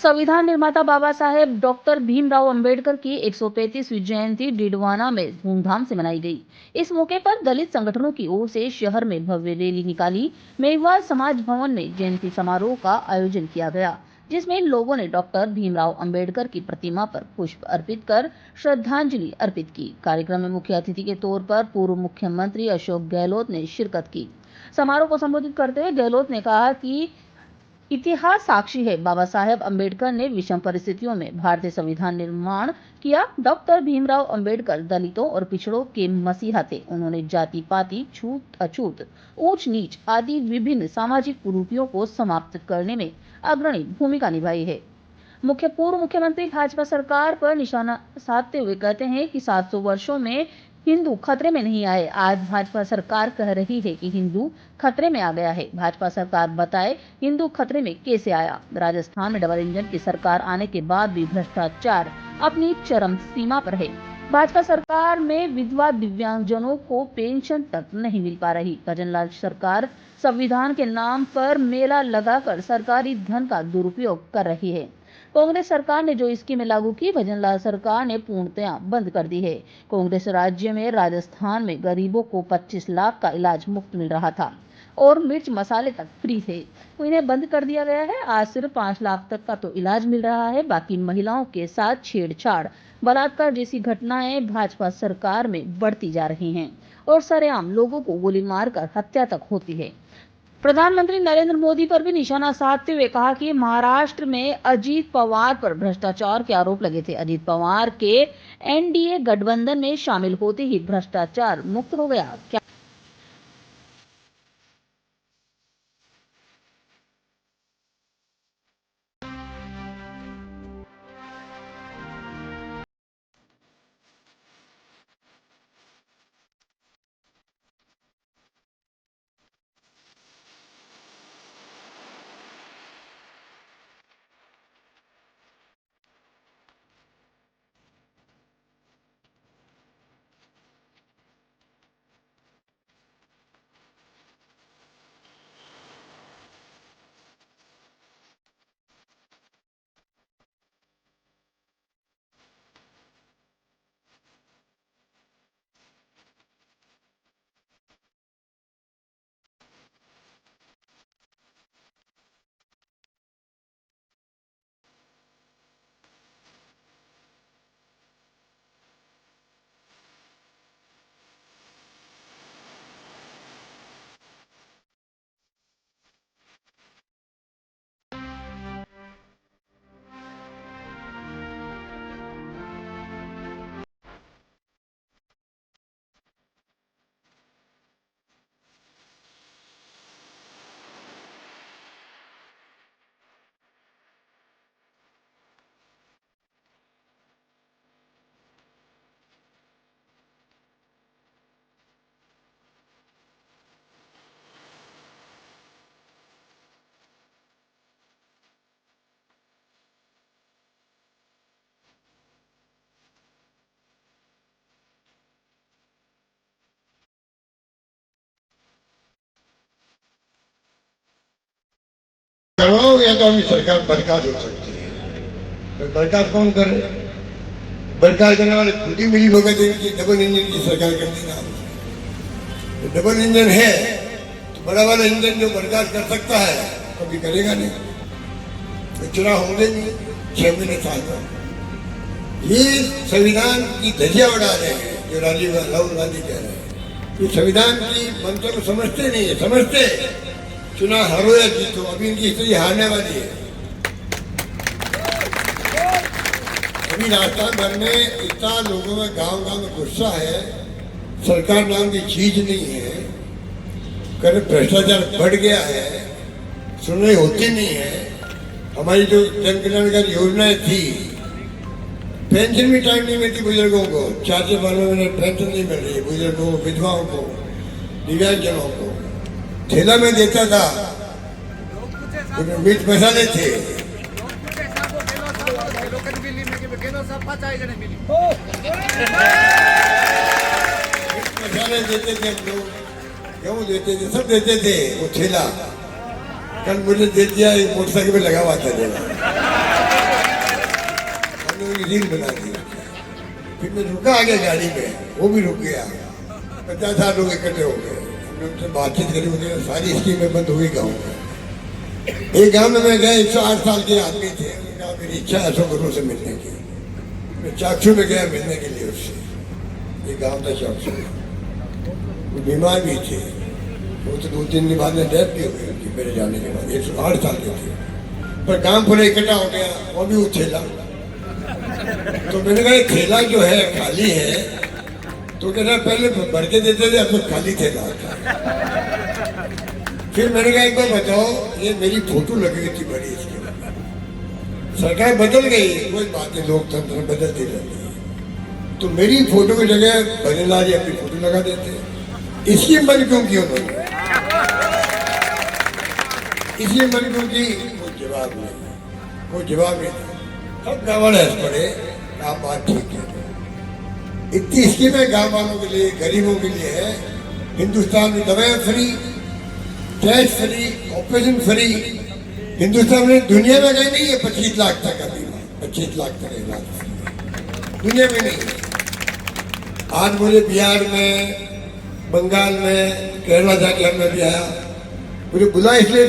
संविधान निर्माता बाबा साहेब डॉक्टर भीमराव अंबेडकर की 135वीं जयंती डिडवाना में धूमधाम से मनाई गई। इस मौके पर दलित संगठनों की ओर से शहर में भव्य रैली निकाली। मेघवाल समाज भवन में जयंती समारोह का आयोजन किया गया, जिसमें लोगों ने डॉक्टर भीमराव अंबेडकर की प्रतिमा पर पुष्प अर्पित कर श्रद्धांजलि अर्पित की। कार्यक्रम में मुख्य अतिथि के तौर पर पूर्व मुख्यमंत्री अशोक गहलोत ने शिरकत की। समारोह को संबोधित करते हुए गहलोत ने कहा कि इतिहास साक्षी है, बाबा साहेब अंबेडकर ने विषम परिस्थितियों में भारतीय संविधान निर्माण किया। डॉक्टर भीमराव अंबेडकर दलितों और पिछड़ों के मसीहा थे। उन्होंने जाति पाति, छूत अछूत, ऊंच नीच आदि विभिन्न सामाजिक कुरीतियों को समाप्त करने में अग्रणी भूमिका निभाई है। पूर्व मुख्यमंत्री भाजपा सरकार पर निशाना साधते हुए कहते हैं कि 700 वर्षों में हिंदू खतरे में नहीं आए। आज भाजपा सरकार कह रही है कि हिंदू खतरे में आ गया है। भाजपा सरकार बताए हिंदू खतरे में कैसे आया। राजस्थान में डबल इंजन की सरकार आने के बाद भी भ्रष्टाचार अपनी चरम सीमा पर है। भाजपा सरकार में विधवा दिव्यांगजनों को पेंशन तक नहीं मिल पा रही। भजनलाल सरकार संविधान के नाम पर मेला लगाकर सरकारी धन का दुरुपयोग कर रही है। कांग्रेस सरकार ने जो स्कीमें लागू की, भजनलाल सरकार ने पूर्णतया बंद कर दी है। कांग्रेस राज्य में राजस्थान में गरीबों को 25 लाख का इलाज मुफ्त मिल रहा था और मिर्च मसाले तक फ्री थे, तो इन्हें बंद कर दिया गया है। आज सिर्फ 5 लाख तक का तो इलाज मिल रहा है। बाकी महिलाओं के साथ छेड़छाड़, बलात्कार जैसी घटनाएं भाजपा सरकार में बढ़ती जा रही हैं और सरेआम लोगों को गोली मारकर हत्या तक होती है। प्रधानमंत्री नरेंद्र मोदी पर भी निशाना साधते हुए कहा कि महाराष्ट्र में अजीत पवार पर भ्रष्टाचार के आरोप लगे थे। अजीत पवार के एनडीए गठबंधन में शामिल होते ही भ्रष्टाचार मुक्त हो गया क्या? करो या तो हमें सरकार बर्खास्त हो सकती है। तो बर्खास्त कौन करे? बर्खास्त करने वाले खुद ही मिली भगत है। डबल इंजन की सरकार कर देना। तो डबल इंजन है तो बड़ा वाला इंजन जो बर्खास्त कर सकता है कभी करेगा नहीं। तो चुनाव होंगे नहीं 6 महीने साल में। ये संविधान की धज्जियां उड़ा रहे हैं जो राहुल गांधी कह रहे हैं। ये संविधान की मंत्र को समझते नहीं है। समझते चुनाव हारो या जीतो, अभी इनकी स्थिति हारने वाली है। अभी राजस्थान भर में इतना लोगों में गांव-गांव में गुस्सा है। सरकार नाम की चीज नहीं है। कर भ्रष्टाचार बढ़ गया है। सुनवाई होती नहीं है। हमारी जो जन कल्याणकारी योजनाएं थी, पेंशन भी टाइम नहीं मिलती बुजुर्गों को। 4 12 महीने पेंशन नहीं मिल रही बुजुर्गों को, विधवाओं को, दिव्यांगजनों को। ठेला में देता था, मिर्च मसाले थे। मसाले देते थे हम लोग, गेहूँ देते थे, सब देते थे। वो ठेला कल मुझे दे दिया, एक मोटरसाइकिल में लगा हुआ था। लोगों की रील बना दी। फिर मैं रुका आगे गाड़ी में, वो भी रुक गया। 50-60 लोग इकट्ठे हो गए, हमने उनसे बातचीत करी, उनके सारी स्कीमें बंद हो गई गाँव में। एक गांव में मैं गया, 108 साल के आदमी थे, उन्होंने कहा मेरी इच्छा है 100 करोड़ से मिलने की। मैं चाकसू में गया मिलने के लिए उससे, ये गांव था चाकसू। वो बीमार भी थे, वो तो 2-3 दिन बाद में डेथ भी हो गई उनकी मेरे जाने के बाद। 108 साल के थे, पर गांव पूरा इकट्ठा हो गया, वो भी वो थैला। तो मैंने कहा थैला जो है खाली है, तो कह रहा पहले भर के देते थे, अब तो खाली थैला होता। फिर मैंने कहा एक बार बताओ, ये मेरी फोटो लगी हुई थी बड़ी इसके ऊपर। सरकार बदल गई, कोई बात नहीं, लोकतंत्र बदलती रहती है। तो मेरी फोटो की जगह भजनलाल जी अपनी फोटो लगा देते। इसकी मन क्यों की उन्होंने, इसलिए मन क्यों की, कोई जवाब नहीं, कोई जवाब नहीं था। सब गवर्नेंस पड़े, आप बात ठीक है। इतनी स्कीमें गाँव वालों के लिए, गरीबों के लिए है। हिंदुस्तान में दवाएं free, tax free, operation free. Hindustan में दुनिया में कहीं नहीं है 25 लाख तक का बीमा, 25 लाख तक इलाज दुनिया में नहीं है। आज मुझे बिहार में, बंगाल में, केरला जाके हमने भी आया, मुझे बुला इसलिए